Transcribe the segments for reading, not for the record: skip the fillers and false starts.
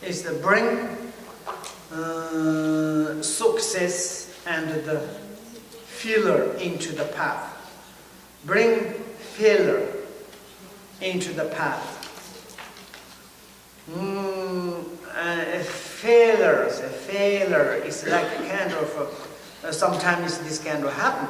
is to bring success and the failure into the path. Bring failure into the path. Failure is like a kind of, sometimes this kind of happen.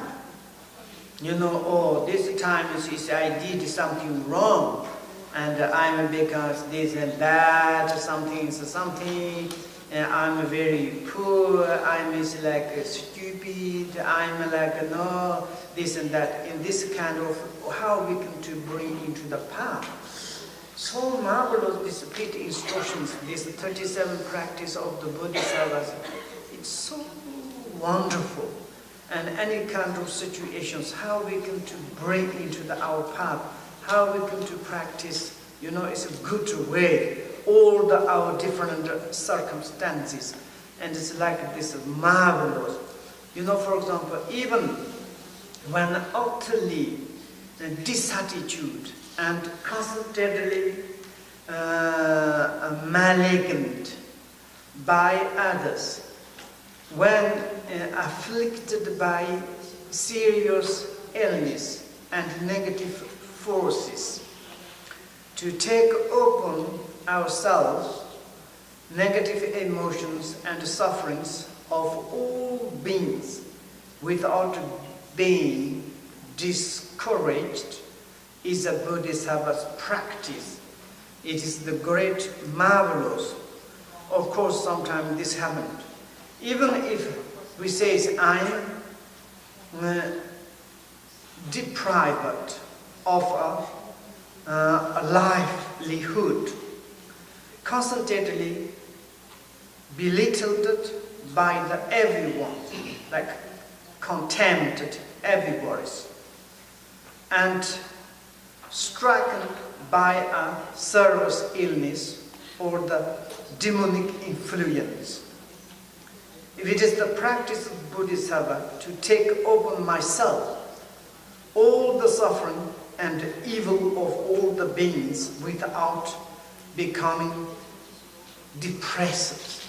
You know, oh, this time is I did something wrong, and I'm because this and that, something is something, and I'm very poor, I'm like stupid, I'm like no, this and that. In this kind of, how we can to bring into the path. So marvelous, these split instructions, this 37 practice of the Bodhisattvas, it's so wonderful. And any kind of situations, how we can to bring into our path, how we can to practice, you know, it's a good way, all our different circumstances. And it's like this marvelous. You know, for example, even when utterly dissatisfied and constantly maligned by others, when afflicted by serious illness and negative forces, to take upon ourselves negative emotions and sufferings of all beings without being discouraged is a Bodhisattva's practice. It is the great marvelous. Of course, sometimes this happened. Even if we say I'm deprived of a livelihood, constantly belittled by everyone, like contempted everywhere, and stricken by a serious illness or the demonic influence. If it is the practice of Bodhisattva to take upon myself all the suffering and evil of all the beings without becoming depressed.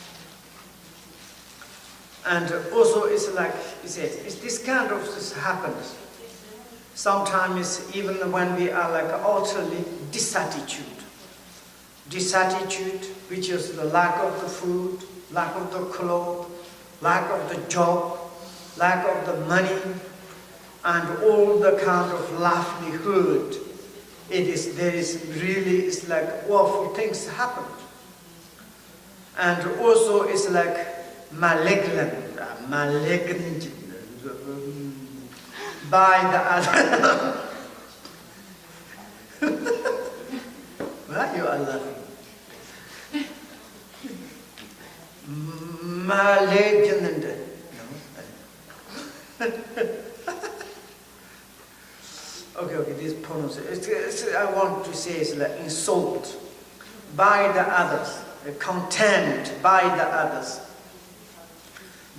And also it's like, he says, it's this kind of this happens. Sometimes even when we are like utterly dissatisfied, which is the lack of the food, lack of the clothes, lack of the job, lack of the money, and all the kind of livelihood. There is really, it's like awful things happen. And also it's like malignant by the other. Why you are laughing? Malignant. No. Okay, this pronunciation. I want to say it's like insult by the others, contempt by the others.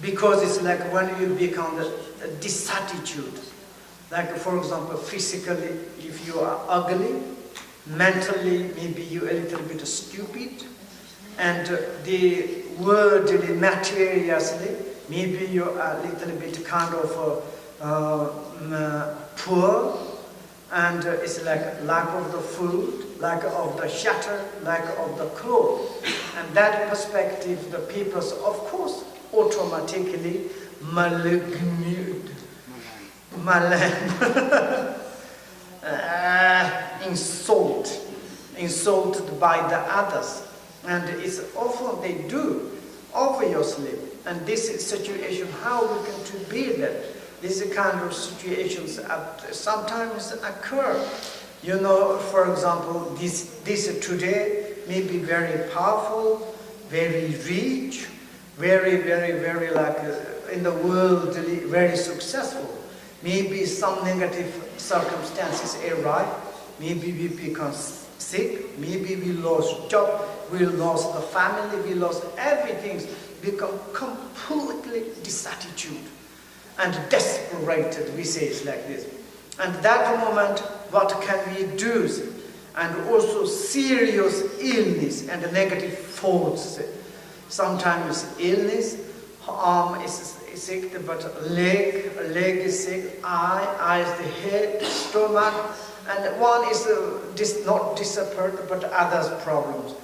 Because it's like when you become dissatisfied, like for example, physically, if you are ugly, mentally, maybe you're a little bit stupid, and the worldly, materially, maybe you're a little bit kind of poor, and it's like lack of the food, lack of the shelter, lack of the clothes. And that perspective, the people, of course, automatically insulted by the others. And it's often they do, obviously. And this situation, how we can to be that? These kind of situations sometimes occur. You know, for example, this today may be very powerful, very rich, very like in the world, very successful. Maybe some negative circumstances arrive. Maybe we become sick. Maybe we lost job. We lost the family. We lost everything. Become completely dissatisfied and desperate. We say it's like this. And that moment, what can we do? and also serious illness and negative thoughts. Sometimes illness, arm is sick, but leg is sick, eye is the head, stomach, and one is not disappeared, but others problems.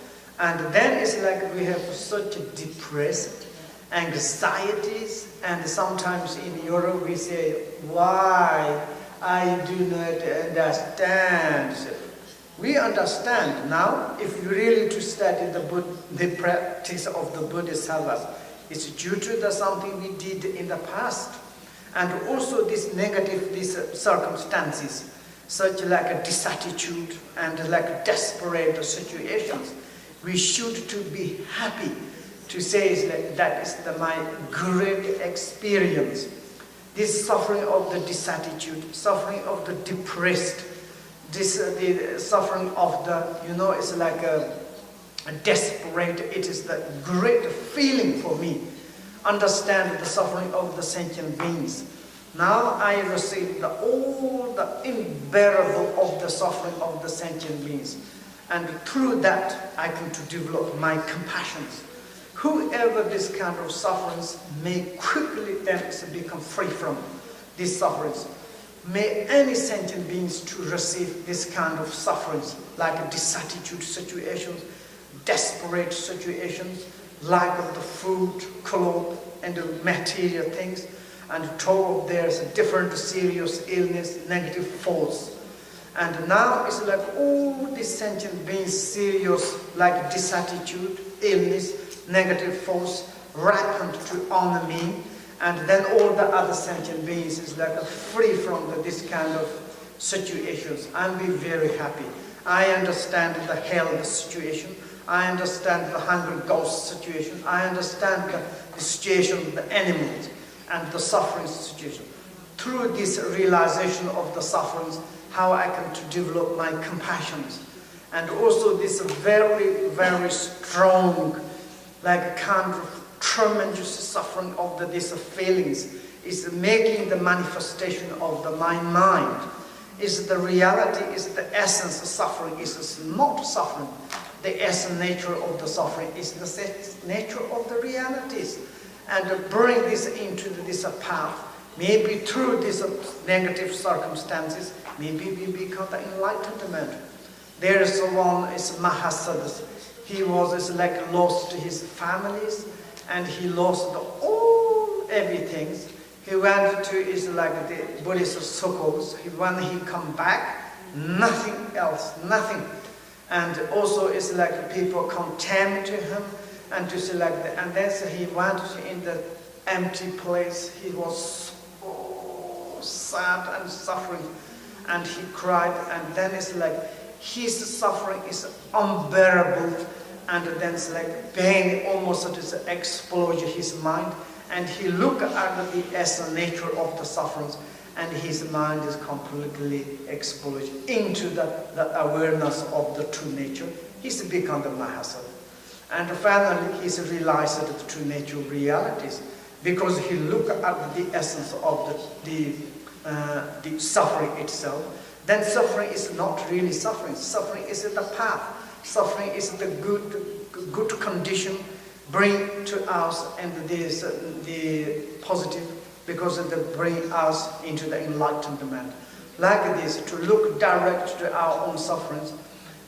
And then it's like we have such depressed anxieties, and sometimes in Europe we say, why I do not understand. We understand now, if you really to study the practice of the Bodhisattvas, it's due to something we did in the past. And also these circumstances, such like a disattitude and like desperate situations. We should to be happy to say that is my great experience. This suffering of the disattitude, suffering of the depressed, the suffering of the, it's like a desperate, it is the great feeling for me. Understand the suffering of the sentient beings. Now I receive all the unbearable of the suffering of the sentient beings. And through that, I can to develop my compassion. Whoever this kind of sufferings may quickly then become free from these sufferings. May any sentient beings to receive this kind of sufferings, like disattitude situations, desperate situations, lack of the food, clothes, and the material things, and told there's a different serious illness, negative thoughts. And now it's like all these sentient beings serious, like disattitude, illness, negative thoughts, rampant to honor me, and then all the other sentient beings is like free from this kind of situations. I'm be very happy. I understand the health situation. I understand the hungry ghost situation. I understand the situation of the animals and the suffering situation. Through this realization of the sufferings, how I can to develop my compassion. And also this very, very strong, like kind of tremendous suffering of these feelings is making the manifestation of my mind. Is the reality, is the essence of suffering, is not suffering. The essence nature of the suffering is the nature of the realities. And bring this into this path, maybe through these negative circumstances, maybe we become the enlightenment. There is one, is Mahasada. He was like lost his families, and he lost all everything. He went to is like the Buddhist circles. When he come back, nothing else, nothing. And also it's like people come tame to him and to select the, and then so he went in the empty place. He was so sad and suffering, and he cried, and then it's like his suffering is unbearable, and then it's like pain almost to explode his mind, and he looked at the essence nature of the sufferings, and his mind is completely exploded into the awareness of the true nature. He's become the Mahasada. And finally, he's realized the true nature of realities, because he looked at the essence of the suffering itself. Then suffering is not really suffering. Suffering is the path. Suffering is the good condition bring to us, and the positive, because they bring us into the enlightenment. Like this, to look direct to our own sufferings,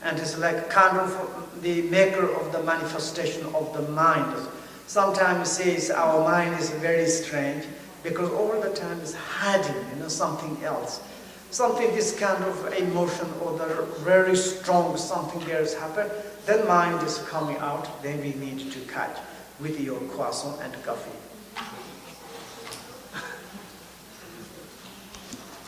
and it's like kind of the maker of the manifestation of the mind. Sometimes says our mind is very strange, because all the time is hiding, something else. Something, this kind of emotion or the very strong something there has happened, then mind is coming out, then we need to catch with your croissant and coffee.